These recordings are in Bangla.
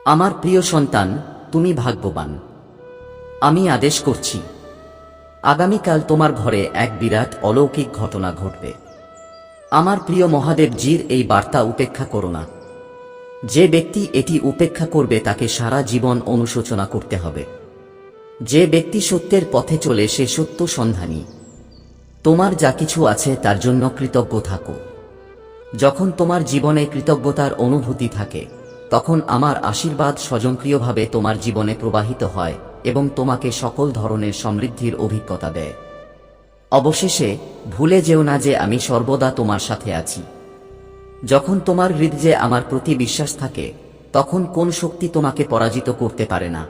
আমার প্রিয় সন্তান, তুমি ভাগ্যবান। আমি আদেশ করছি, আগামীকাল তোমার ঘরে এক বিরাট অলৌকিক ঘটনা ঘটবে। আমার প্রিয় মহাদেবজির এই বার্তা উপেক্ষা করো না। যে ব্যক্তি এটি উপেক্ষা করবে তাকে সারা জীবন অনুশোচনা করতে হবে। যে ব্যক্তি সত্যের পথে চলে সে সত্য সন্ধানী। তোমার যা কিছু আছে তার জন্য কৃতজ্ঞ থাকো। যখন তোমার জীবনে কৃতজ্ঞতার অনুভূতি থাকে, তখন আমার আশীর্বাদ স্বয়ংক্রিয়ভাবে তোমার জীবনে প্রবাহিত হয় এবং তোমাকে সকল ধরনের সমৃদ্ধির অভিজ্ঞতা দেয়। অবশেষে ভুলে যেও না যে আমি সর্বদা তোমার সাথে আছি। যখন তোমার হৃদয়ে আমার প্রতি বিশ্বাস থাকে, তখন কোন শক্তি তোমাকে পরাজিত করতে পারে না।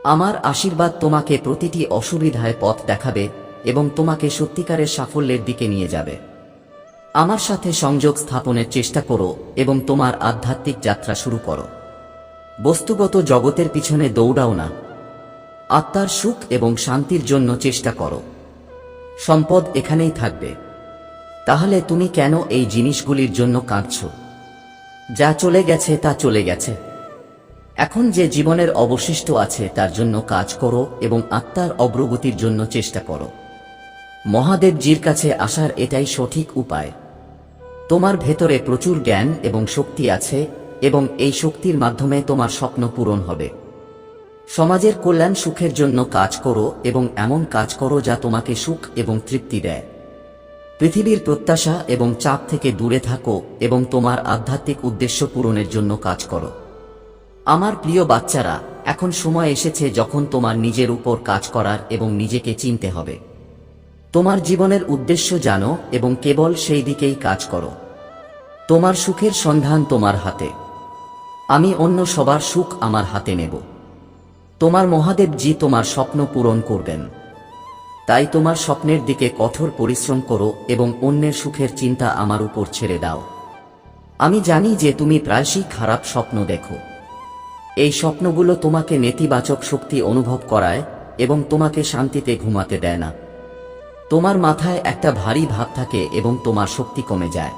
আমার আশীর্বাদ তোমাকে প্রতিটি অসুবিধায় পথ দেখাবে এবং তোমাকে সত্যিকারের সাফল্যের দিকে নিয়ে যাবে। আমার সাথে সংযোগ স্থাপনের চেষ্টা করো এবং তোমার আধ্যাত্মিক যাত্রা শুরু করো। বস্তুগত জগতের পিছনে দৌড়াও না। আত্মার সুখ এবং শান্তির জন্য চেষ্টা করো। সম্পদ এখানেই থাকবে। তাহলে তুমি কেন এই জিনিসগুলির জন্য কাঁদছ? যা চলে গেছে তা চলে গেছে। এখন যে জীবনের অবশিষ্ট আছে তার জন্য কাজ করো এবং আত্মার অগ্রগতির জন্য চেষ্টা করো। মহাদেবজির কাছে আসার এটাই সঠিক উপায়। তোমার ভেতরে প্রচুর জ্ঞান এবং শক্তি আছে এবং এই শক্তির মাধ্যমে তোমার স্বপ্ন পূরণ হবে। সমাজের কল্যাণ সুখের জন্য কাজ করো এবং এমন কাজ করো যা তোমাকে সুখ এবং তৃপ্তি দেয়। পৃথিবীর প্রত্যাশা এবং চাপ থেকে দূরে থাকো এবং তোমার আধ্যাত্মিক উদ্দেশ্য পূরণের জন্য কাজ করো। আমার প্রিয় বাচ্চারা, এখন সময় এসেছে যখন তোমার নিজের উপর কাজ করার এবং নিজেকে চিনতে হবে। তোমার জীবনের উদ্দেশ্য জানো এবং কেবল সেই দিকেই কাজ করো। তোমার সুখের সন্ধান তোমার হাতে। আমি অন্য সবার সুখ আমার হাতে নেব। তোমার মহাদেবজি তোমার স্বপ্ন পূরণ করবেন। তাই তোমার স্বপ্নের দিকে কঠোর পরিশ্রম করো এবং অন্যের সুখের চিন্তা আমার উপর ছেড়ে দাও। আমি জানি যে তুমি প্রায়শই খারাপ স্বপ্ন দেখো। এই স্বপ্নগুলো তোমাকে নেতিবাচক শক্তি অনুভব করায় এবং তোমাকে শান্তিতে ঘুমাতে দেয় না। তোমার মাথায় একটা ভারী ভাব থাকে এবং তোমার শক্তি কমে যায়।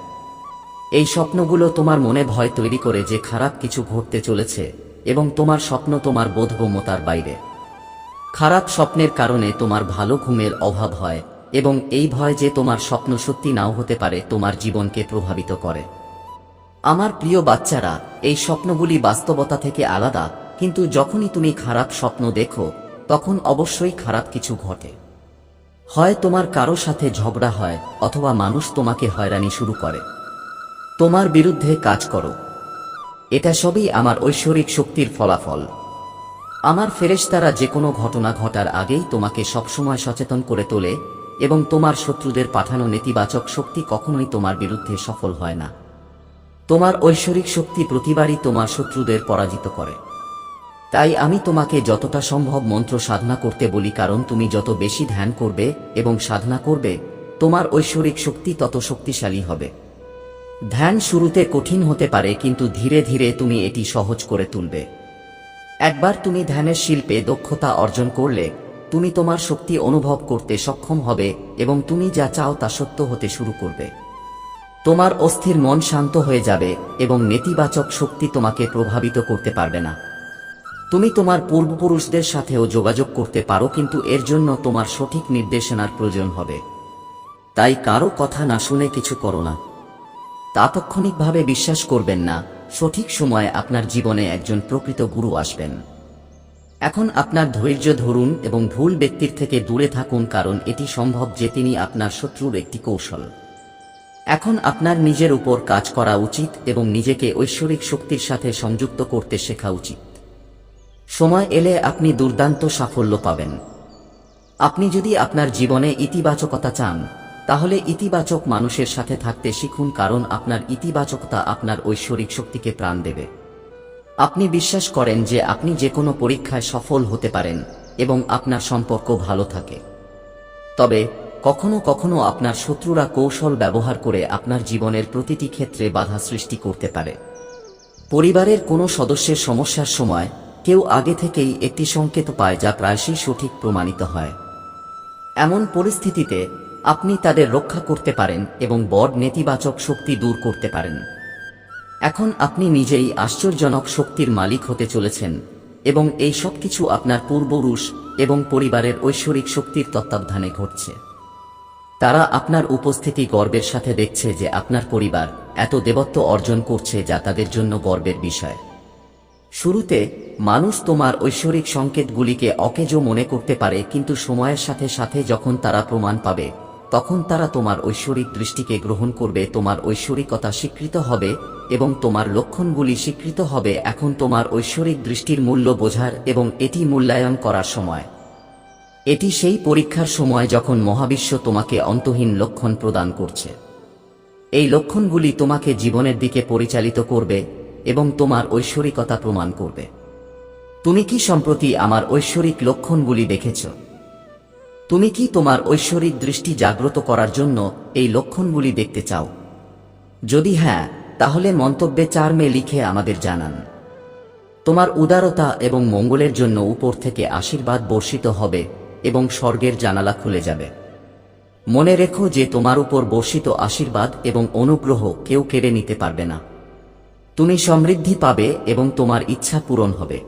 এই স্বপ্নগুলো তোমার মনে ভয় তৈরি করে যে খারাপ কিছু ঘটতে চলেছে এবং তোমার স্বপ্ন তোমার বোধগম্যতার বাইরে। খারাপ স্বপ্নের কারণে তোমার ভালো ঘুমের অভাব হয় এবং এই ভয় যে তোমার স্বপ্ন সত্যি নাও হতে পারে তোমার জীবনকে প্রভাবিত করে। আমার প্রিয় বাচ্চারা, এই স্বপ্নগুলি বাস্তবতা থেকে আলাদা, কিন্তু যখনই তুমি খারাপ স্বপ্ন দেখো তখন অবশ্যই খারাপ কিছু ঘটে। হয় তোমার কারো সাথে ঝগড়া হয় অথবা মানুষ তোমাকে হয়রানি শুরু করে। তোমার বিরুদ্ধে কাজ করো। এটা সবই আমার ঐশ্বরিক শক্তির ফলাফল। আমার ফেরেশতারা যে কোনো ঘটনা ঘটার আগেই তোমাকে সবসময় সচেতন করে তোলে এবং তোমার শত্রুদের পাঠানো নেতিবাচক শক্তি কখনোই তোমার বিরুদ্ধে সফল হয় না। তোমার ঐশ্বরিক শক্তি প্রতিবারই তোমার শত্রুদের পরাজিত করে। তাই আমি তোমাকে যতটা সম্ভব মন্ত্র সাধনা করতে বলি, কারণ তুমি যত বেশি ধ্যান করবে এবং সাধনা করবে তোমার ঐশ্বরিক শক্তি তত শক্তিশালী হবে। ধ্যান শুরুতে কঠিন হতে পারে, কিন্তু ধীরে ধীরে তুমি এটি সহজ করে তুলবে। একবার তুমি ধ্যানের শিল্পে দক্ষতা অর্জন করলে তুমি তোমার শক্তি অনুভব করতে সক্ষম হবে এবং তুমি যা চাও তা সত্য হতে শুরু করবে। তোমার অস্থির মন শান্ত হয়ে যাবে এবং নেতিবাচক শক্তি তোমাকে প্রভাবিত করতে পারবে না। তুমি তোমার পূর্বপুরুষদের সাথেও যোগাযোগ করতে পারো, কিন্তু এর জন্য তোমার সঠিক নির্দেশনার প্রয়োজন হবে। তাই কারো কথা না শুনে কিছু করো না। তাৎক্ষণিকভাবে বিশ্বাস করবেন না। সঠিক সময়ে আপনার জীবনে একজন প্রকৃত গুরু আসবেন। এখন আপনার ধৈর্য ধরুন এবং ভুল ব্যক্তির থেকে দূরে থাকুন, কারণ এটি সম্ভব যে তিনি আপনার শত্রুর একটি কৌশল। এখন আপনার নিজের উপর কাজ করা উচিত এবং নিজেকে ঐশ্বরিক শক্তির সাথে সংযুক্ত করতে শেখা উচিত। সময় এলে আপনি দুর্দান্ত সাফল্য পাবেন। আপনি যদি আপনার জীবনে ইতিবাচকতা চান, তাহলে ইতিবাচক মানুষের সাথে থাকতে শিখুন, কারণ আপনার ইতিবাচকতা আপনার ঐশ্বরিক শক্তিকে প্রাণ দেবে। আপনি বিশ্বাস করেন যে আপনি যে কোনো পরীক্ষায় সফল হতে পারেন এবং আপনার সম্পর্ক ভালো থাকে। তবে কখনো কখনো আপনার শত্রুরা কৌশল ব্যবহার করে আপনার জীবনের প্রতিটি ক্ষেত্রে বাধা সৃষ্টি করতে পারে। পরিবারের কোনো সদস্যের সমস্যার সময় কেউ আগে থেকেই একটি সংকেত পায় যা প্রায়শই সঠিক প্রমাণিত হয়। এমন পরিস্থিতিতে আপনি তাদের রক্ষা করতে পারেন এবং বড় নেতিবাচক শক্তি দূর করতে পারেন। এখন আপনি নিজেই আশ্চর্যজনক শক্তির মালিক হতে চলেছেন এবং এই সব কিছু আপনার পূর্বপুরুষ এবং পরিবারের ঐশ্বরিক শক্তির তত্ত্বাবধানে ঘটছে। তারা আপনার উপস্থিতি গর্বের সাথে দেখছে যে আপনার পরিবার এত দেবত্ব অর্জন করছে, যা তাদের জন্য গর্বের বিষয়। শুরুতে মানুষ তোমার ঐশ্বরিক সংকেতগুলিকে অকেজো মনে করতে পারে, কিন্তু সময়ের সাথে সাথে যখন তারা প্রমাণ পাবে, তখন তারা তোমার ঐশ্বরিক দৃষ্টিকে গ্রহণ করবে, তোমার ঐশ্বরিকতা স্বীকৃত হবে এবং তোমার লক্ষণগুলি স্বীকৃত হবে। এখন তোমার ঐশ্বরিক দৃষ্টির মূল্য বোঝার এবং এটি মূল্যায়ন করার সময়। এটি সেই পরীক্ষার সময় যখন মহাবিশ্ব তোমাকে অন্তহীন লক্ষণ প্রদান করছে। এই লক্ষণগুলি তোমাকে জীবনের দিকে পরিচালিত করবে এবং তোমার ঐশ্বরিকতা প্রমাণ করবে। তুমি কি সম্প্রতি আমার ঐশ্বরিক লক্ষণগুলি দেখেছ? তুমি কি তোমার ঐশ্বরিক দৃষ্টি জাগ্রত করার জন্য এই লক্ষণগুলি দেখতে চাও? যদি হ্যাঁ, তাহলে মন্তব্যে 4 মে লিখে আমাদের জানান। তোমার উদারতা এবং মঙ্গলের জন্য উপর থেকে আশীর্বাদ বর্ষিত হবে এবং স্বর্গের জানালা খুলে যাবে। মনে রেখো যে তোমার উপর বর্ষিত আশীর্বাদ এবং অনুগ্রহ কেউ কেড়ে নিতে পারবে না। তুমি সমৃদ্ধি পাবে এবং তোমার ইচ্ছা পূরণ হবে।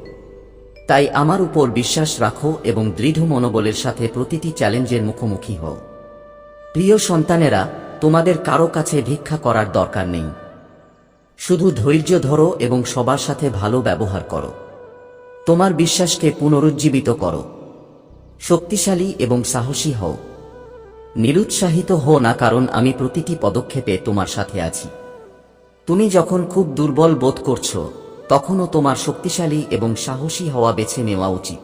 তাই আমার উপর বিশ্বাস রাখো এবং দৃঢ় মনোবলের সাথে প্রতিটি চ্যালেঞ্জের মুখোমুখি হও। প্রিয় সন্তানেরা, তোমাদের কারো কাছে ভিক্ষা করার দরকার নেই। শুধু ধৈর্য ধরো এবং সবার সাথে ভালো ব্যবহার করো। তোমার বিশ্বাসকে পুনরুজ্জীবিত করো। শক্তিশালী এবং সাহসী হও। নিরুৎসাহিত হও না, কারণ আমি প্রতিটি পদক্ষেপে তোমার সাথে আছি। তুমি যখন খুব দুর্বল বোধ করছো, তখনও তোমার শক্তিশালী এবং সাহসী হওয়া বেছে নেওয়া উচিত।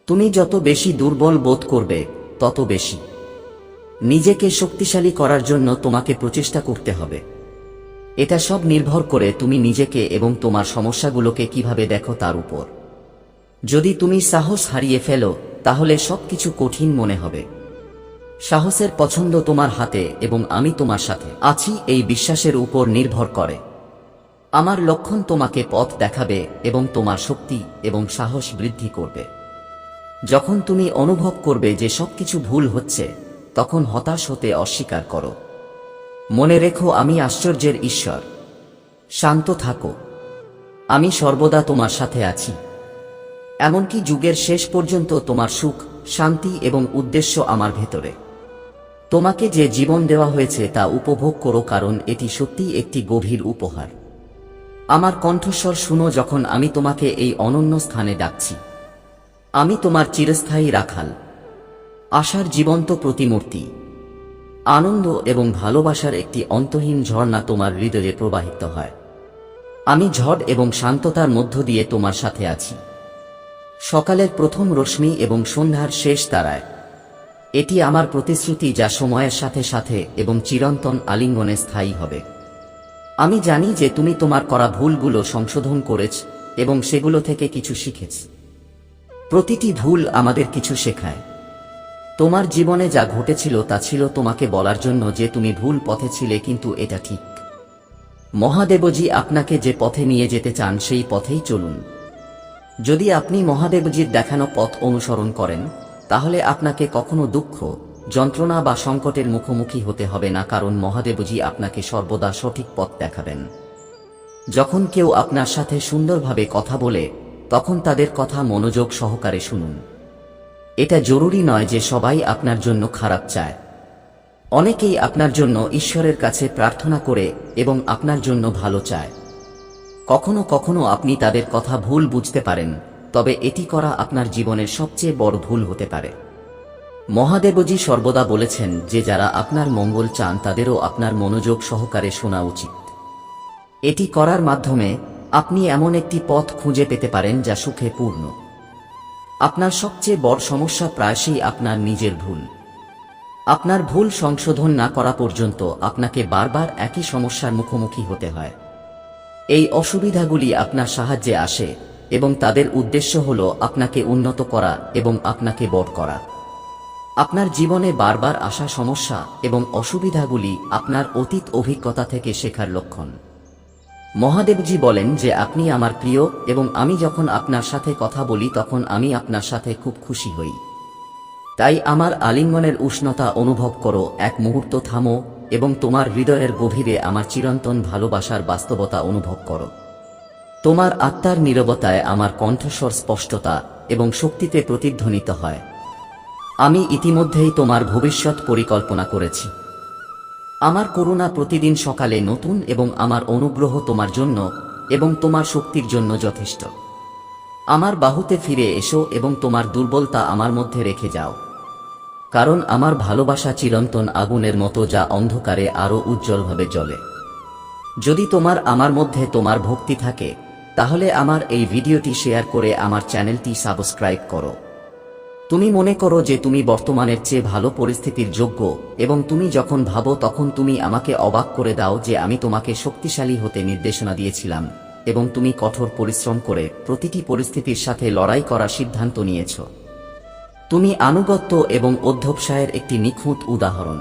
তুমি যত বেশি দুর্বল বোধ করবে, তত বেশি নিজেকে শক্তিশালী করার জন্য তোমাকে প্রচেষ্টা করতে হবে। এটা সব নির্ভর করে তুমি নিজেকে এবং তোমার সমস্যাগুলোকে কিভাবে দেখো তার উপর। যদি তুমি সাহস হারিয়ে ফেলো, তাহলে সবকিছু কঠিন মনে হবে। সাহসের পছন্দ তোমার হাতে এবং আমি তোমার সাথে আছি এই বিশ্বাসের উপর নির্ভর করে। আমার লক্ষণ তোমাকে পথ দেখাবে এবং তোমার শক্তি এবং সাহস বৃদ্ধি করবে। যখন তুমি অনুভব করবে যে সবকিছু ভুল হচ্ছে, তখন হতাশ হতে অস্বীকার করো। মনে রেখো, আমি আশ্চর্যের ঈশ্বর। শান্ত থাকো। আমি সর্বদা তোমার সাথে আছি। এমনকি যুগের শেষ পর্যন্ত তোমার সুখ, শান্তি এবং উদ্দেশ্য আমার ভেতরে। তোমাকে যে জীবন দেওয়া হয়েছে তা উপভোগ করো, কারণ এটি সত্যিই একটি গভীর উপহার। আমার কণ্ঠস্বর শুনো যখন আমি তোমাকে এই অনন্য স্থানে ডাকছি। আমি তোমার চিরস্থায়ী রাখাল, আশার জীবন্ত প্রতিমূর্তি। আনন্দ এবং ভালোবাসার একটি অন্তহীন ঝর্ণা তোমার হৃদয়ে প্রবাহিত হয়। আমি ঝড় এবং শান্ততার মধ্য দিয়ে তোমার সাথে আছি। সকালের প্রথম রশ্মি এবং সন্ধ্যার শেষ তারায়। এটি আমার প্রতিশ্রুতি, যা সময়ের সাথে সাথে এবং চিরন্তন আলিঙ্গনে স্থায়ী হবে। আমি জানি যে তুমি তোমার করা ভুলগুলো সংশোধন করেছ এবং সেগুলো থেকে কিছু শিখেছ। প্রতিটি ভুল আমাদের কিছু শেখায়। তোমার জীবনে যা ঘটেছিল তা ছিল তোমাকে বলার জন্য যে তুমি ভুল পথে ছিলে, কিন্তু এটা ঠিক। মহাদেবজি আপনাকে যে পথে নিয়ে যেতে চান সেই পথেই চলুন। যদি আপনি মহাদেবজির দেখানো পথ অনুসরণ করেন, তাহলে আপনাকে কখনো দুঃখ, যন্ত্রণা বা সংকটের মুখোমুখি হতে হবে না, কারণ মহাদেবজি আপনাকে সর্বদা সঠিক পথ দেখাবেন। যখন কেউ আপনার সাথে সুন্দরভাবে কথা বলে, তখন তাদের কথা মনোযোগ সহকারে শুনুন। এটা জরুরি নয় যে সবাই আপনার জন্য খারাপ চায়। অনেকেই আপনার জন্য ঈশ্বরের কাছে প্রার্থনা করে এবং আপনার জন্য ভালো চায়। কখনো কখনো আপনি তাদের কথা ভুল বুঝতে পারেন, তবে এটি করা আপনার জীবনের সবচেয়ে বড় ভুল হতে পারে। মহাদেবজি সর্বদা বলেছেন যে যারা আপনার মঙ্গল চান তাদেরও আপনার মনোযোগ সহকারে শোনা উচিত। এটি করার মাধ্যমে আপনি এমন একটি পথ খুঁজে পেতে পারেন যা সুখে পূর্ণ। আপনার সবচেয়ে বড় সমস্যা প্রায়শই আপনার নিজের ভুল। আপনার ভুল সংশোধন না করা পর্যন্ত আপনাকে বারবার একই সমস্যার মুখোমুখি হতে হয়। এই অসুবিধাগুলি আপনার সাহায্যে আসে এবং তাদের উদ্দেশ্য হল আপনাকে উন্নত করা এবং আপনাকে বড় করা। আপনার জীবনে বারবার আসা সমস্যা এবং অসুবিধাগুলি আপনার অতীত অভিজ্ঞতা থেকে শেখার লক্ষণ। মহাদেবজি বলেন যে আপনি আমার প্রিয় এবং আমি যখন আপনার সাথে কথা বলি তখন আমি আপনার সাথে খুব খুশি হই। তাই আমার আলিঙ্গনের উষ্ণতা অনুভব করো। এক মুহূর্ত থামো এবং তোমার হৃদয়ের গভীরে আমার চিরন্তন ভালোবাসার বাস্তবতা অনুভব করো। তোমার আত্মার নীরবতায় আমার কণ্ঠস্বর স্পষ্টতা এবং শক্তিতে প্রতিধ্বনিত হয়। আমি ইতিমধ্যেই তোমার ভবিষ্যৎ পরিকল্পনা করেছি। আমার করুণা প্রতিদিন সকালে নতুন এবং আমার অনুগ্রহ তোমার জন্য এবং তোমার শক্তির জন্য যথেষ্ট। আমার বাহুতে ফিরে এসো এবং তোমার দুর্বলতা আমার মধ্যে রেখে যাও, কারণ আমার ভালোবাসা চিরন্তন আগুনের মতো যা অন্ধকারে আরও উজ্জ্বলভাবে জ্বলে। যদি তোমার আমার মধ্যে তোমার ভক্তি থাকে, তাহলে আমার এই ভিডিওটি শেয়ার করে আমার চ্যানেলটি সাবস্ক্রাইব করো। তুমি মনে করো যে তুমি বর্তমানের চেয়ে ভালো পরিস্থিতির যোগ্য, এবং তুমি যখন ভাবো তখন তুমি আমাকে অবাক করে দাও যে আমি তোমাকে শক্তিশালী হতে নির্দেশনা দিয়েছিলাম এবং তুমি কঠোর পরিশ্রম করে প্রতিটি পরিস্থিতির সাথে লড়াই করার সিদ্ধান্ত নিয়েছ। তুমি আনুগত্য এবং অধ্যবসায়ের একটি নিখুঁত উদাহরণ।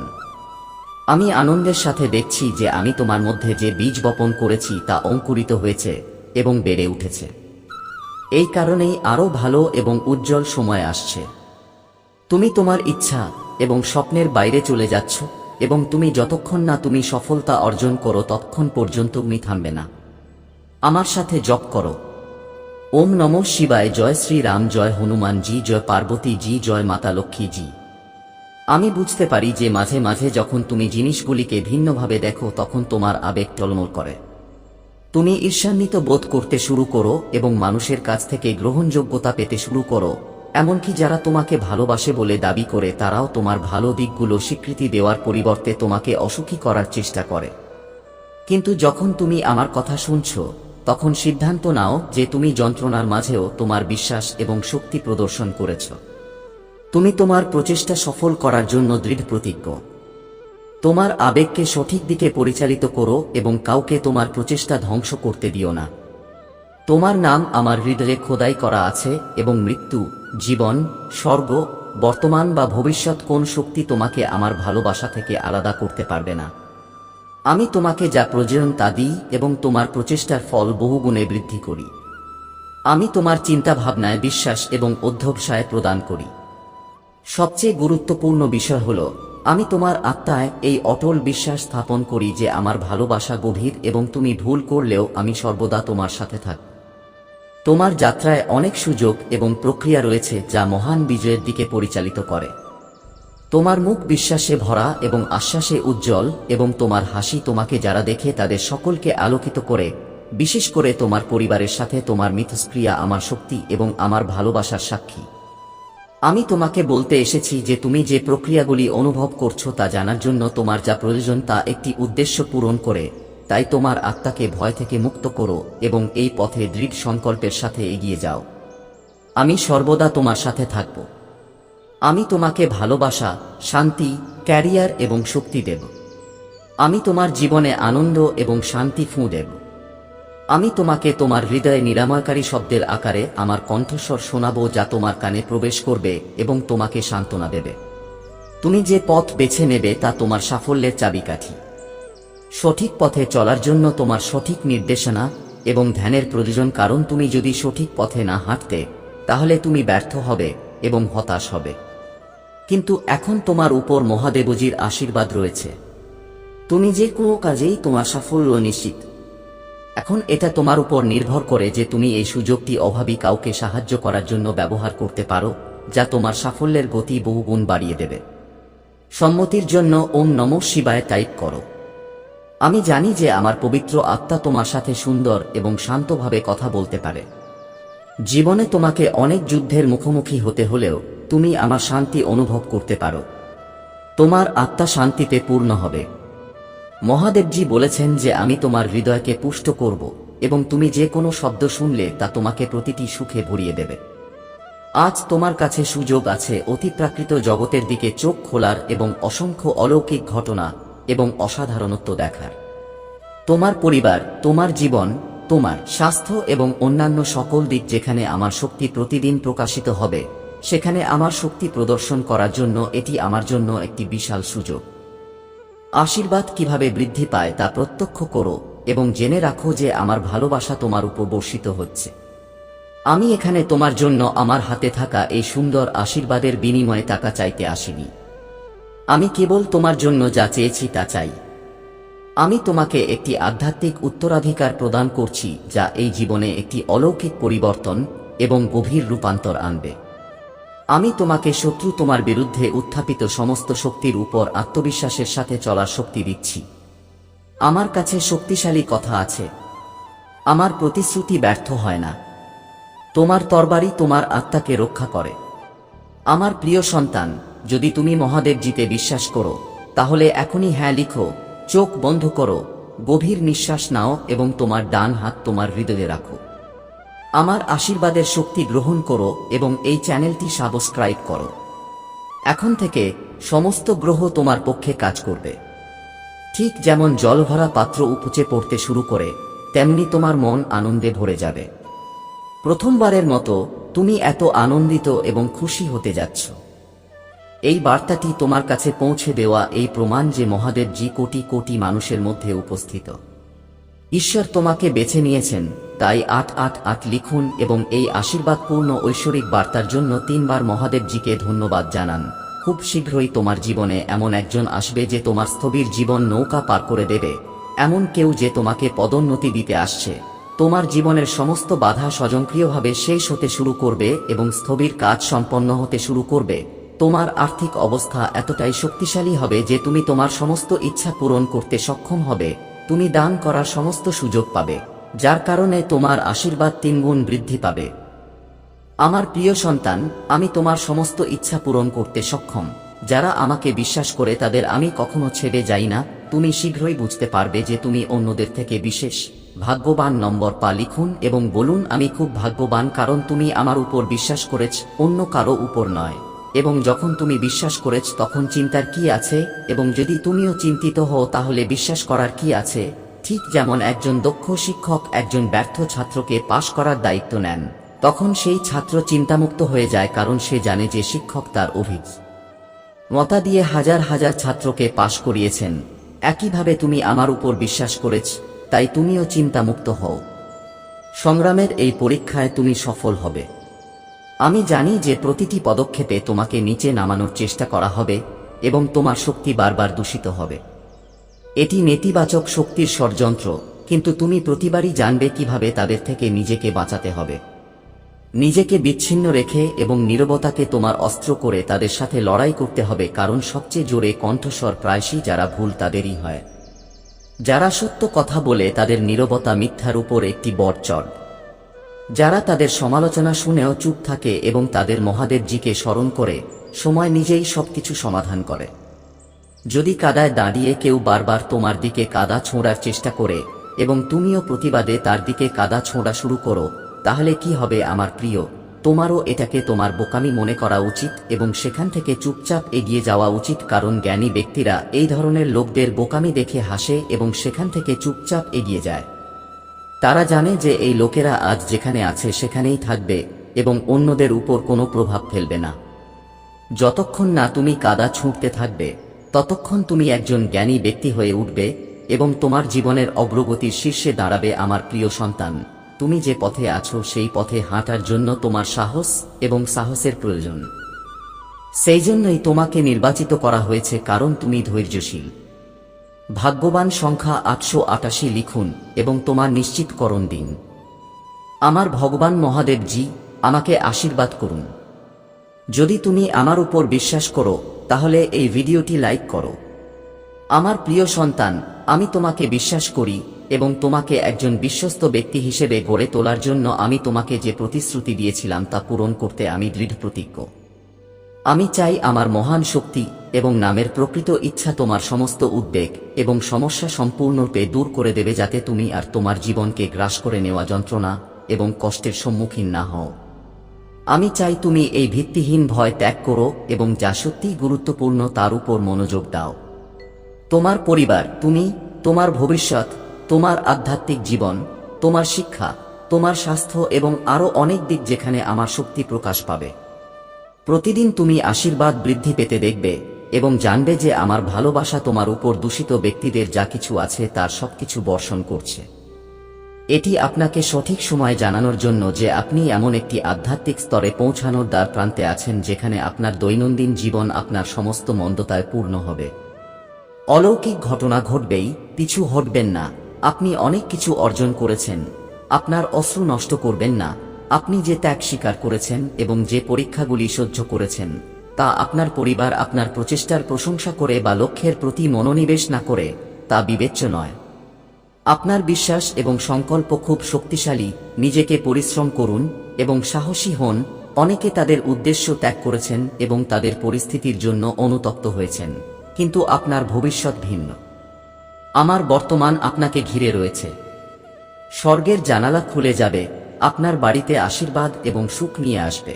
আমি আনন্দের সাথে দেখছি যে আমি তোমার মধ্যে যে বীজ বপন করেছি তা অঙ্কুরিত হয়েছে এবং বেড়ে উঠেছে। এই কারণেই আরও ভালো এবং উজ্জ্বল সময় আসছে। তুমি তোমার ইচ্ছা এবং স্বপ্নের বাইরে চলে যাচ্ছ, এবং তুমি যতক্ষণ না তুমি সফলতা অর্জন করো ততক্ষণ পর্যন্ত তুমি থামবে না। আমার সাথে জপ করো, ওম নমঃ শিবায়, জয় শ্রী রাম, জয় হনুমান জি, জয় পার্বতী জি, জয় মাতা লক্ষ্মী জি। আমি বুঝতে পারি যে মাঝে মাঝে যখন তুমি জিনিসগুলিকে ভিন্নভাবে দেখো তখন তোমার আবেগ টলমল করে। তুমি ঈর্ষান্বিত বোধ করতে শুরু করো এবং মানুষের কাছ থেকে গ্রহণযোগ্যতা পেতে শুরু করো, এমনকি যারা তোমাকে ভালোবাসে বলে দাবি করে তারাও তোমার ভালো দিকগুলো স্বীকৃতি দেওয়ার পরিবর্তে তোমাকে অসুখী করার চেষ্টা করে। কিন্তু যখন তুমি আমার কথা শুনছ, তখন সিদ্ধান্ত নাও যে তুমি যন্ত্রণার মাঝেও তোমার বিশ্বাস এবং শক্তি প্রদর্শন করেছ। তুমি তোমার প্রচেষ্টা সফল করার জন্য দৃঢ় প্রতিজ্ঞ। তোমার আবেগকে সঠিক দিকে পরিচালিত করো এবং কাউকে তোমার প্রচেষ্টা ধ্বংস করতে দিও না। তোমার নাম আমার হৃদয়ে খোদাই করা আছে এবং মৃত্যু, জীবন, স্বর্গ, বর্তমান বা ভবিষ্যৎ কোন শক্তি তোমাকে আমার ভালোবাসা থেকে আলাদা করতে পারবে না। আমি তোমাকে যা প্রয়োজন তা দিই এবং তোমার প্রচেষ্টার ফল বহুগুণে বৃদ্ধি করি। আমি তোমার চিন্তাভাবনায় বিশ্বাস এবং অধ্যবসায় প্রদান করি। সবচেয়ে গুরুত্বপূর্ণ বিষয় হল, আমি তোমার আত্মায় এই অটল বিশ্বাস স্থাপন করি যে আমার ভালোবাসা গভীর এবং তুমি ভুল করলেও আমি সর্বদা তোমার সাথে থাকব। তোমার যাত্রায় অনেক সুযোগ এবং প্রক্রিয়া রয়েছে যা মহান বিজয়ের দিকে পরিচালিত করে। তোমার মুখ বিশ্বাসে ভরা এবং আশ্বাসে উজ্জ্বল, এবং তোমার হাসি তোমাকে যারা দেখে তাদের সকলকে আলোকিত করে, বিশেষ করে তোমার পরিবারের সাথে তোমার মিথস্ক্রিয়া আমার শক্তি এবং আমার ভালোবাসার সাক্ষী। আমি তোমাকে বলতে এসেছি যে তুমি যে প্রক্রিয়াগুলি অনুভব করছো তা জানার জন্য তোমার যা প্রয়োজন তা একটি উদ্দেশ্য পূরণ করে, তাই তোমার আত্মাকে ভয় থেকে মুক্ত করো এবং এই পথে দৃঢ় সংকল্পের সাথে এগিয়ে যাও। আমি সর্বদা তোমার সাথে থাকব। আমি তোমাকে ভালোবাসা, শান্তি, ক্যারিয়ার এবং শক্তি দেব। আমি তোমার জীবনে আনন্দ এবং শান্তি ফুঁ দেব। আমি তোমাকে তোমার হৃদয়ে নিরাময়কারী শব্দের আকারে আমার কণ্ঠস্বর শোনাবো যা তোমার কানে প্রবেশ করবে এবং তোমাকে সান্ত্বনা দেবে। তুমি যে পথ বেছে নেবে তা তোমার সাফল্যের চাবিকাঠি। সঠিক পথে চলার জন্য তোমার সঠিক নির্দেশনা এবং ধ্যানের প্রয়োজন, কারণ তুমি যদি সঠিক পথে না হাঁটতে তাহলে তুমি ব্যর্থ হবে এবং হতাশ হবে। কিন্তু এখন তোমার উপর মহাদেবজির আশীর্বাদ রয়েছে। তুমি যে কোনো কাজেই তোমার সাফল্য নিশ্চিত। এখন এটা তোমার উপর নির্ভর করে যে তুমি এই সুযোগটি অভাবী কাউকে সাহায্য করার জন্য ব্যবহার করতে পারো, যা তোমার সাফল্যের গতি বহুগুণ বাড়িয়ে দেবে। সম্মতির জন্য ওম নমঃ শিবায় টাইপ করো। আমি জানি যে আমার পবিত্র আত্মা তোমার সাথে সুন্দর এবং শান্তভাবে কথা বলতে পারে। জীবনে তোমাকে অনেক যুদ্ধের মুখোমুখি হতে হলেও তুমি আমার শান্তি অনুভব করতে পারো। তোমার আত্মা শান্তিতে পূর্ণ হবে। মহাদেবজি বলেছেন যে আমি তোমার হৃদয়কে পুষ্ট করব এবং তুমি যে কোনো শব্দ শুনলে তা তোমাকে প্রতিটি সুখে ভরিয়ে দেবে। আজ তোমার কাছে সুযোগ আছে অতিপ্রাকৃত জগতের দিকে চোখ খোলার এবং অসংখ্য অলৌকিক ঘটনা এবং অসাধারণত্ব দেখার। তোমার পরিবার, তোমার জীবন, তোমার স্বাস্থ্য এবং অন্যান্য সকল দিক যেখানে আমার শক্তি প্রতিদিন প্রকাশিত হবে, সেখানে আমার শক্তি প্রদর্শন করার জন্য এটি আমার জন্য একটি বিশাল সুযোগ। আশীর্বাদ কিভাবে বৃদ্ধি পায় তা প্রত্যক্ষ করো এবং জেনে রাখো যে আমার ভালোবাসা তোমার উপর বর্ষিত হচ্ছে। আমি এখানে তোমার জন্য আমার হাতে থাকা এই সুন্দর আশীর্বাদের বিনিময়ে টাকা চাইতে আসিনি। আমি কেবল তোমার জন্য যা চেয়েছি তা চাই। আমি তোমাকে একটি আধ্যাত্মিক উত্তরাধিকার প্রদান করছি যা এই জীবনে একটি অলৌকিক পরিবর্তন এবং গভীর রূপান্তর আনবে। আমি তোমাকে শত্রু তোমার বিরুদ্ধে উত্থাপিত সমস্ত শক্তির উপর আত্মবিশ্বাসের সাথে চলার শক্তি দিচ্ছি। আমার কাছে শক্তিশালী কথা আছে। আমার প্রতিশ্রুতি ব্যর্থ হয় না। তোমার তরবারি তোমার আত্মাকে রক্ষা করে। আমার প্রিয় সন্তান, যদি তুমি মহাদেবজিতে বিশ্বাস করো তাহলে এখনই হ্যাঁ লিখো, চোখ বন্ধ করো, গভীর নিঃশ্বাস নাও এবং তোমার ডান হাত তোমার হৃদয়ে রাখো। আমার আশীর্বাদের শক্তি গ্রহণ করো এবং এই চ্যানেলটি সাবস্ক্রাইব করো। এখন থেকে সমস্ত গ্রহ তোমার পক্ষে কাজ করবে। ঠিক যেমন জলভরা পাত্র উপচে পড়তে শুরু করে, তেমনি তোমার মন আনন্দে ভরে যাবে। প্রথমবারের মতো তুমি এত আনন্দিত এবং খুশি হতে যাচ্ছ। এই বার্তাটি তোমার কাছে পৌঁছে দেওয়া এই প্রমাণ যে মহাদেবজি কোটি কোটি মানুষের মধ্যে উপস্থিত। ঈশ্বর তোমাকে বেছে নিয়েছেন, তাই 888 লিখুন এবং এই আশীর্বাদপূর্ণ ঐশ্বরিক বার্তার জন্য 3 বার মহাদেবজিকে ধন্যবাদ জানান। খুব শীঘ্রই তোমার জীবনে এমন একজন আসবে যে তোমার স্থবির জীবন নৌকা পার করে দেবে, এমন কেউ যে তোমাকে পদোন্নতি দিতে আসছে। তোমার জীবনের সমস্ত বাধা স্বয়ংক্রিয়ভাবে শেষ হতে শুরু করবে এবং স্থবির কাজ সম্পন্ন হতে শুরু করবে। তোমার আর্থিক অবস্থা এতটাই শক্তিশালী হবে যে তুমি তোমার সমস্ত ইচ্ছা পূরণ করতে সক্ষম হবে। তুমি দান করার সমস্ত সুযোগ পাবে, যার কারণে তোমার আশীর্বাদ 3 গুণ বৃদ্ধি পাবে। আমার প্রিয় সন্তান, আমি তোমার সমস্ত ইচ্ছা পূরণ করতে সক্ষম। যারা আমাকে বিশ্বাস করে তাদের আমি কখনো ছেড়ে যাই না। তুমি শীঘ্রই বুঝতে পারবে যে তুমি অন্যদের থেকে বিশেষ। ভাগ্যবান নম্বর পা লিখুন এবং বলুন, আমি খুব ভাগ্যবান কারণ তুমি আমার উপর বিশ্বাস করেছ, অন্য কারো উপর নয়। এবং যখন তুমি বিশ্বাস করেছ তখন চিন্তার কি আছে, এবং যদি তুমিও চিন্তিত হও তাহলে বিশ্বাস করার কি আছে। ঠিক যেমন একজন দক্ষ শিক্ষক একজন ব্যর্থ ছাত্রকে পাশ করার দায়িত্ব নেন, তখন সেই ছাত্র চিন্তামুক্ত হয়ে যায় কারণ সে জানে যে শিক্ষক তার অভিজ্ঞতা দিয়ে হাজার হাজার ছাত্রকে পাশ করিয়েছেন। একইভাবে তুমি আমার উপর বিশ্বাস করেছ, তাই তুমিও চিন্তামুক্ত হও। সংগ্রামের এই পরীক্ষায় তুমি সফল হবে। আমি জানি যে প্রতিটি পদক্ষেপে তোমাকে নিচে নামানোর চেষ্টা করা হবে এবং তোমার শক্তি বারবার দূষিত হবে। এটি নেতিবাচক শক্তির ষড়যন্ত্র, কিন্তু তুমি প্রতিবারই জানবে কিভাবে তাদের থেকে নিজেকে বাঁচাতে হবে। নিজেকে বিচ্ছিন্ন রেখে এবং নীরবতাকে তোমার অস্ত্র করে তাদের সাথে লড়াই করতে হবে, কারণ সবচেয়ে জোরে কণ্ঠস্বর প্রায়শই যারা ভুল তাদেরই হয়। যারা সত্য কথা বলে তাদের নীরবতা মিথ্যার উপর একটি বড় চড়। যারা তাদের সমালোচনা শুনেও চুপ থাকে এবং তাদের মহাদেবজিকে স্মরণ করে, সময় নিজেই সবকিছু সমাধান করে। যদি কাদায় দাঁড়িয়ে কেউ বারবার তোমার দিকে কাদা ছোঁড়ার চেষ্টা করে এবং তুমিও প্রতিবাদে তার দিকে কাদা ছোঁড়া শুরু করো, তাহলে কি হবে আমার প্রিয়? তোমারও এটাকে তোমার বোকামি মনে করা উচিত এবং সেখান থেকে চুপচাপ এগিয়ে যাওয়া উচিত, কারণ জ্ঞানী ব্যক্তিরা এই ধরনের লোকদের বোকামি দেখে হাসে এবং সেখান থেকে চুপচাপ এগিয়ে যায়। তারা জানে যে এই লোকেরা আজ যেখানে আছে সেখানেই থাকবে এবং অন্যদের উপর কোনো প্রভাব ফেলবে না। যতক্ষণ না তুমি কাদা ছুঁড়তে থাকবে, ততক্ষণ তুমি একজন জ্ঞানী ব্যক্তি হয়ে উঠবে এবং তোমার জীবনের অগ্রগতির শীর্ষে দাঁড়াবে। আমার প্রিয় সন্তান, তুমি যে পথে আছো সেই পথে হাঁটার জন্য তোমার সাহস এবং সাহসের প্রয়োজন। সেই জন্যই তোমাকে নির্বাচিত করা হয়েছে, কারণ তুমি ধৈর্যশীল। ভাগ্যবান সংখ্যা 888 লিখুন এবং তোমার নিশ্চিতকরণ দিন। আমার ভগবান মহাদেবজি, আমাকে আশীর্বাদ করুন। যদি তুমি আমার উপর বিশ্বাস করো তাহলে এই ভিডিওটি লাইক করো। আমার প্রিয় সন্তান, আমি তোমাকে বিশ্বাস করি এবং তোমাকে একজন বিশ্বস্ত ব্যক্তি হিসেবে গড়ে তোলার জন্য আমি তোমাকে যে প্রতিশ্রুতি দিয়েছিলাম তা পূরণ করতে আমি দৃঢ়প্রতিজ্ঞ। আমি চাই আমার মহান শক্তি এবং নামের প্রকৃত ইচ্ছা তোমার সমস্ত উদ্বেগ এবং সমস্যা সম্পূর্ণরূপে দূর করে দেবে, যাতে তুমি আর তোমার জীবনকে গ্রাস করে নেওয়া যন্ত্রণা এবং কষ্টের সম্মুখীন না হও। আমি চাই তুমি এই ভিত্তিহীন ভয় ত্যাগ করো এবং যা সত্যিই গুরুত্বপূর্ণ তার উপর মনোযোগ দাও। তোমার পরিবার, তুমি, তোমার ভবিষ্যৎ, তোমার আধ্যাত্মিক জীবন, তোমার শিক্ষা, তোমার স্বাস্থ্য এবং আরও অনেক দিক যেখানে আমার শক্তি প্রকাশ পাবে। প্রতিদিন তুমি আশীর্বাদ বৃদ্ধি পেতে দেখবে এবং জানবে যে আমার ভালোবাসা তোমার উপর দূষিত ব্যক্তিদের যা কিছু আছে তার সবকিছু বর্ষণ করছে। এটি আপনাকে সঠিক সময় জানানোর জন্য যে আপনি এমন একটি আধ্যাত্মিক স্তরে পৌঁছানোর দ্বার প্রান্তে আছেন যেখানে আপনার দৈনন্দিন জীবন আপনার সমস্ত মন্দতায় পূর্ণ হবে। অলৌকিক ঘটনা ঘটবেই, পিছু হটবেন না। আপনি অনেক কিছু অর্জন করেছেন, আপনার অশ্রু নষ্ট করবেন না। আপনি যে ত্যাগ স্বীকার করেছেন এবং যে পরীক্ষাগুলি সহ্য করেছেন তা আপনার পরিবার আপনার প্রচেষ্টার প্রশংসা করে বা লক্ষ্যের প্রতি মনোনিবেশ না করে তা বিবেচ্য নয়। আপনার বিশ্বাস এবং সংকল্প খুব শক্তিশালী। নিজেকে পরিশ্রম করুন এবং সাহসী হন। অনেকে তাদের উদ্দেশ্য ত্যাগ করেছেন এবং তাদের পরিস্থিতির জন্য অনুতপ্ত হয়েছেন, কিন্তু আপনার ভবিষ্যৎ ভিন্ন। আমার বর্তমান আপনাকে ঘিরে রয়েছে। স্বর্গের জানালা খুলে যাবে, আপনার বাড়িতে আশীর্বাদ এবং সুখ নিয়ে আসবে।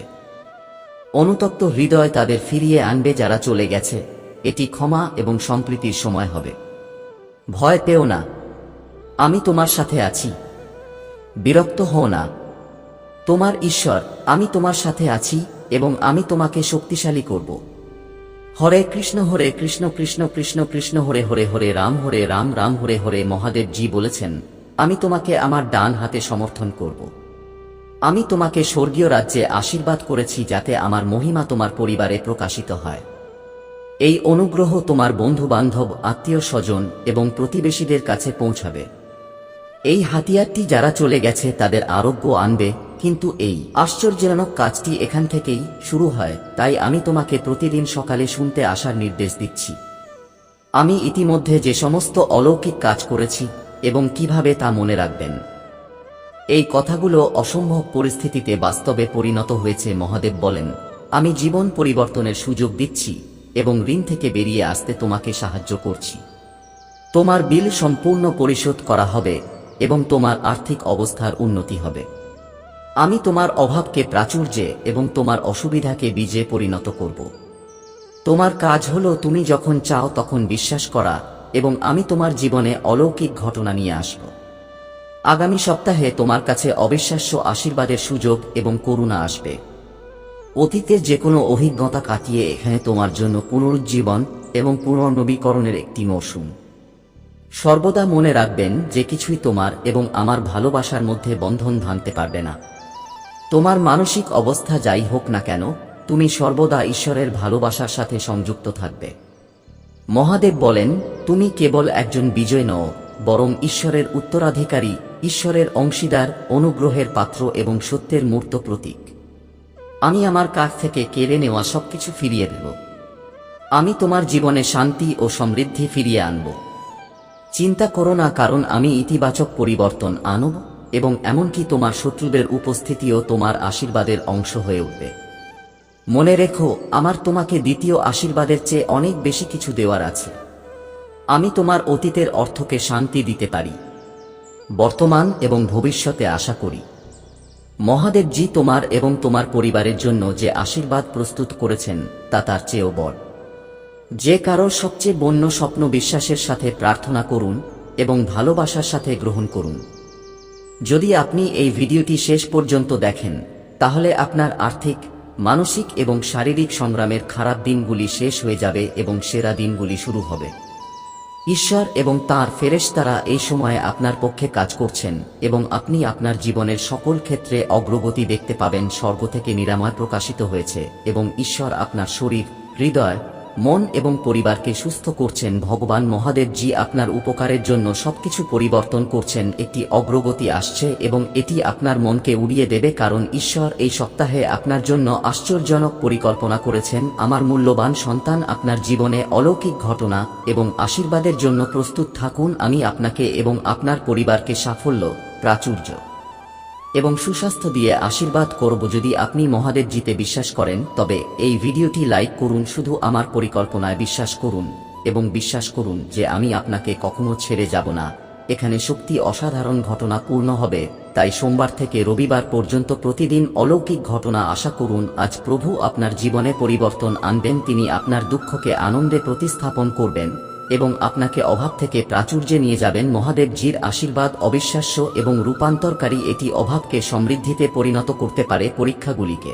অনুতপ্ত হৃদয় তাদের ফিরিয়ে আনবে যারা চলে গেছে। এটি ক্ষমা এবং সম্প্রীতির সময় হবে। ভয় পেও না, আমি তোমার সাথে আছি। বিরক্ত হও না, তোমার ঈশ্বর আমি তোমার সাথে আছি এবং আমি তোমাকে শক্তিশালী করব। হরে কৃষ্ণ কৃষ্ণ কৃষ্ণ কৃষ্ণ হরে হরে হরে রাম রাম হরে হরে। মহাদেব জি বলেছেন, আমি তোমাকে আমার ডান হাতে সমর্থন করব। আমি তোমাকে স্বর্গীয় রাজ্যে আশীর্বাদ করেছি যাতে আমার মহিমা তোমার পরিবারে প্রকাশিত হয়। এই অনুগ্রহ তোমার বন্ধু বান্ধব, আত্মীয় স্বজন এবং প্রতিবেশীদের কাছে পৌঁছাবে। এই হাতিয়ারটি যারা চলে গেছে তাদের আরোগ্য আনবে, কিন্তু এই আশ্চর্যজনক কাজটি এখান থেকেই শুরু হয়। তাই আমি তোমাকে প্রতিদিন সকালে শুনতে আসার নির্দেশ দিচ্ছি। আমি ইতিমধ্যে যে সমস্ত অলৌকিক কাজ করেছি এবং কিভাবে তা মনে রাখবেন। এই কথাগুলো অসম্ভব পরিস্থিতিতে বাস্তবে পরিণত হয়েছে। মহাদেব বলেন, আমি জীবন পরিবর্তনের সুযোগ দিচ্ছি এবং ঋণ থেকে বেরিয়ে আসতে তোমাকে সাহায্য করছি। তোমার বিল সম্পূর্ণ পরিশোধ করা হবে এবং তোমার আর্থিক অবস্থার উন্নতি হবে। আমি তোমার অভাবকে প্রাচুর্যে এবং তোমার অসুবিধাকে বীজে পরিণত করব। তোমার কাজ হলো তুমি যখন চাও তখন বিশ্বাস করা এবং আমি তোমার জীবনে অলৌকিক ঘটনা নিয়ে আসব। আগামী সপ্তাহে তোমার কাছে অবিশ্বাস্য আশীর্বাদের সুযোগ এবং করুণা আসবে। অতীতের যে কোনো অভিজ্ঞতা কাটিয়ে এখানে তোমার জন্য পুনরুজ্জীবন এবং পুনর্নবীকরণের একটি মৌসুম। সর্বদা মনে রাখবেন যে কিছুই তোমার এবং আমার ভালোবাসার মধ্যে বন্ধন ভাঙতে পারবে না। তোমার মানসিক অবস্থা যাই হোক না কেন, তুমি সর্বদা ঈশ্বরের ভালোবাসার সাথে সংযুক্ত থাকবে। মহাদেব বলেন, তুমি কেবল একজন বিজয় নও, বরং ঈশ্বরের উত্তরাধিকারী, ঈশ্বরের অংশীদার, অনুগ্রহের পাত্র এবং সত্যের মূর্ত প্রতীক। আমি আমার কাছ থেকে কেড়ে নেওয়া সবকিছু ফিরিয়ে দেব। আমি তোমার জীবনে শান্তি ও সমৃদ্ধি ফিরিয়ে আনব। চিন্তা করো না, কারণ আমি ইতিবাচক পরিবর্তন আনব এবং এমনকি তোমার শত্রুদের উপস্থিতিও তোমার আশীর্বাদের অংশ হয়ে উঠবে। মনে রেখো, আমার তোমাকে দ্বিতীয় আশীর্বাদের চেয়ে অনেক বেশি কিছু দেওয়ার আছে। আমি তোমার অতীতের অর্থকে শান্তি দিতে পারি, বর্তমান এবং ভবিষ্যতে আশা করি। মহাদেবজি তোমার এবং তোমার পরিবারের জন্য যে আশীর্বাদ প্রস্তুত করেছেন তা তার চেয়েও বড়। যে কারোর সবচেয়ে বন্য স্বপ্ন বিশ্বাসের সাথে প্রার্থনা করুন এবং ভালোবাসার সাথে গ্রহণ করুন। যদি আপনি এই ভিডিওটি শেষ পর্যন্ত দেখেন, তাহলে আপনার আর্থিক, মানসিক এবং শারীরিক সংগ্রামের খারাপ দিনগুলি শেষ হয়ে যাবে এবং সেরা দিনগুলি শুরু হবে। ঈশ্বর এবং তাঁর ফেরেশতারা এই সময়ে আপনার পক্ষে কাজ করছেন এবং আপনি আপনার জীবনের সকল ক্ষেত্রে অগ্রগতি দেখতে পাবেন। স্বর্গ থেকে নিরাময় প্রকাশিত হয়েছে এবং ঈশ্বর আপনার শরীর, হৃদয়, মন এবং পরিবারকে সুস্থ করছেন। ভগবান মহাদেবজি আপনার উপকারের জন্য সবকিছু পরিবর্তন করছেন। একটি অগ্রগতি আসছে এবং এটি আপনার মনকে উড়িয়ে দেবে, কারণ ঈশ্বর এই সপ্তাহে আপনার জন্য আশ্চর্যজনক পরিকল্পনা করেছেন। আমার মূল্যবান সন্তান, আপনার জীবনে অলৌকিক ঘটনা এবং আশীর্বাদের জন্য প্রস্তুত থাকুন। আমি আপনাকে এবং আপনার পরিবারকে সাফল্য, প্রাচুর্য এবং সুস্বাস্থ্য দিয়ে আশীর্বাদ করব। যদি আপনি মহাদেবজিতে বিশ্বাস করেন তবে এই ভিডিওটি লাইক করুন। শুধু আমার পরিকল্পনায় বিশ্বাস করুন এবং বিশ্বাস করুন যে আমি আপনাকে কখনো ছেড়ে যাব না। এখানে শক্তি অসাধারণ ঘটনা পূর্ণ হবে। তাই সোমবার থেকে রবিবার পর্যন্ত প্রতিদিন অলৌকিক ঘটনা আশা করুন। আজ প্রভু আপনার জীবনে পরিবর্তন আনবেন। তিনি আপনার দুঃখকে আনন্দে প্রতিস্থাপন করবেন এবং আপনাকে অভাব থেকে প্রাচুর্যে নিয়ে যাবেন। মহাদেবজির আশীর্বাদ অবিশ্বাস্য এবং রূপান্তরকারী। এটি অভাবকে সমৃদ্ধিতে পরিণত করতে পারে, পরীক্ষাগুলিকে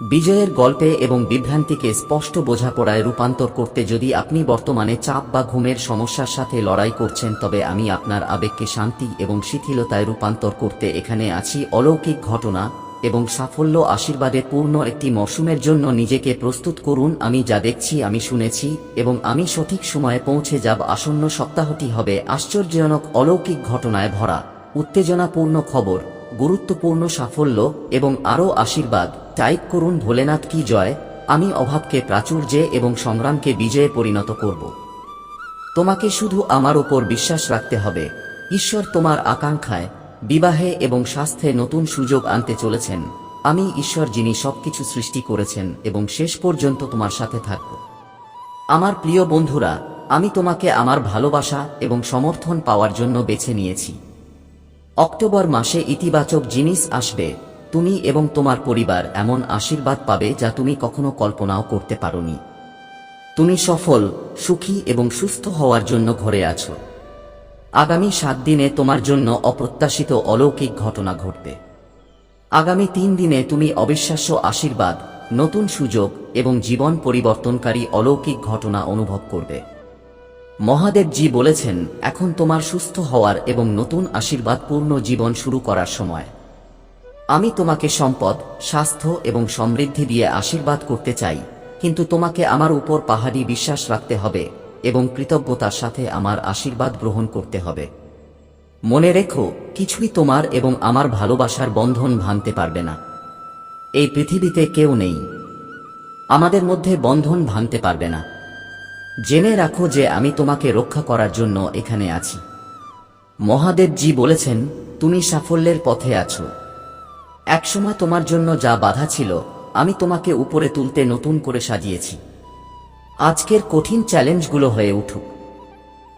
বিজয়ের গল্পে এবং বিভ্রান্তিকে স্পষ্ট বোঝাপড়ায় রূপান্তর করতে যদি আপনি বর্তমানে চাপ বা ঘুমের সমস্যার সাথে লড়াই করছেন, তবে আমি আপনার আবেগকে শান্তি এবং শিথিলতায় রূপান্তর করতে এখানে আছি। অলৌকিক ঘটনা এবং সাফল্য আশীর্বাদে পূর্ণ একটি মৌসুমের জন্য নিজেকে প্রস্তুত করুন। আমি যা দেখছি, আমি শুনেছি এবং আমি সঠিক সময়ে পৌঁছে যাব। আসন্ন সপ্তাহটি হবে আশ্চর্যজনক অলৌকিক ঘটনায় ভরা, উত্তেজনাপূর্ণ খবর, গুরুত্বপূর্ণ সাফল্য এবং আরও আশীর্বাদ। টাইপ করুন ভোলেনাথ কি জয়। আমি অভাবকে প্রাচুর্যে এবং সংগ্রামকে বিজয়ে পরিণত করব। তোমাকে শুধু আমার উপর বিশ্বাস রাখতে হবে। ঈশ্বর তোমার আকাঙ্ক্ষায়, বিবাহে এবং স্বাস্থ্যে নতুন সুযোগ আনতে চলেছেন। আমি ঈশ্বর, যিনি সবকিছু সৃষ্টি করেছেন এবং শেষ পর্যন্ত তোমার সাথে থাকব। আমার প্রিয় বন্ধুরা, আমি তোমাকে আমার ভালোবাসা এবং সমর্থন পাওয়ার জন্য বেছে নিয়েছি। অক্টোবর মাসে ইতিবাচক জিনিস আসবে। তুমি এবং তোমার পরিবার এমন আশীর্বাদ পাবে যা তুমি কখনো কল্পনাও করতে পারোনি। তুমি সফল, সুখী এবং সুস্থ হওয়ার জন্য ঘরে আছো। আগামী 7 দিনে তোমার জন্য অপ্রত্যাশিত অলৌকিক ঘটনা ঘটবে। আগামী 3 দিনে তুমি অবিশ্বাস্য আশীর্বাদ, নতুন সুযোগ এবং জীবন পরিবর্তনকারী অলৌকিক ঘটনা অনুভব করবে। মহাদেবজি বলেছেন, এখন তোমার সুস্থ হওয়ার এবং নতুন আশীর্বাদপূর্ণ জীবন শুরু করার সময়। আমি তোমাকে সম্পদ, স্বাস্থ্য এবং সমৃদ্ধি দিয়ে আশীর্বাদ করতে চাই, কিন্তু তোমাকে আমার উপর পাহাড়ি বিশ্বাস রাখতে হবে এবং কৃতজ্ঞতার সাথে আমার আশীর্বাদ গ্রহণ করতে হবে। মনে রেখো, কিছুই তোমার এবং আমার ভালোবাসার বন্ধন ভাঙতে পারবে না। এই পৃথিবীতে কেউ নেই আমাদের মধ্যে বন্ধন ভাঙতে পারবে না। জেনে রাখো যে আমি তোমাকে রক্ষা করার জন্য এখানে আছি। মহাদেবজি বলেছেন, তুমি সাফল্যের পথে আছো। একসময় তোমার জন্য যা বাধা ছিল, আমি তোমাকে উপরে তুলতে নতুন করে সাজিয়েছি। আজকের কঠিন চ্যালেঞ্জগুলো হয়ে উঠুক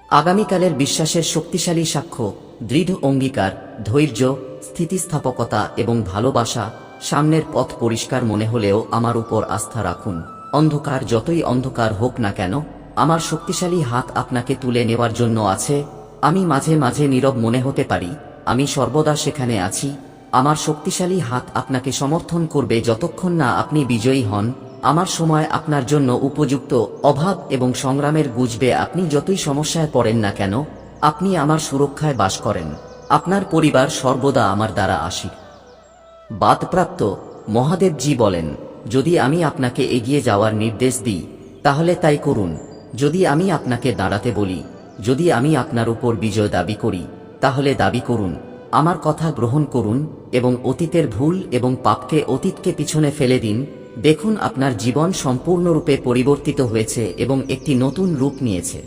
আগামীকালের বিশ্বাসের শক্তিশালী সাক্ষ্য, দৃঢ় অঙ্গীকার, ধৈর্য, স্থিতিস্থাপকতা এবং ভালোবাসা। সামনের পথ পরিষ্কার মনে হলেও আমার উপর আস্থা রাখুন। অন্ধকার যতই অন্ধকার হোক না কেন, আমার শক্তিশালী হাত আপনাকে তুলে নেওয়ার জন্য আছে। আমি মাঝে মাঝে নীরব মনে হতে পারি, আমি সর্বদা সেখানে আছি। আমার শক্তিশালী হাত আপনাকে সমর্থন করবে যতক্ষণ না আপনি বিজয়ী হন। আমার সময় আপনার জন্য উপযুক্ত। অভাব এবং সংগ্রামের বুঝবে আপনি যতই সমস্যায় পড়েন না কেন, আপনি আমার সুরক্ষায় বাস করেন। আপনার পরিবার সর্বদা আমার দ্বারা আশীর্বাদপ্রাপ্ত। মহাদেবজি বলেন, যদি আমি আপনাকে এগিয়ে যাওয়ার নির্দেশ দিই, তাহলে তাই করুন। যদি আমি আপনাকে দাঁড়াতে বলি, যদি আমি আপনার উপর বিজয় দাবি করি, তাহলে দাবি করুন। আমার কথা গ্রহণ করুন এবং অতীতের ভুল এবং পাপকে অতীতকে পিছনে ফেলে দিন। দেখুন, আপনার জীবন সম্পূর্ণরূপে পরিবর্তিত হয়েছে এবং একটি নতুন রূপ নিয়েছে।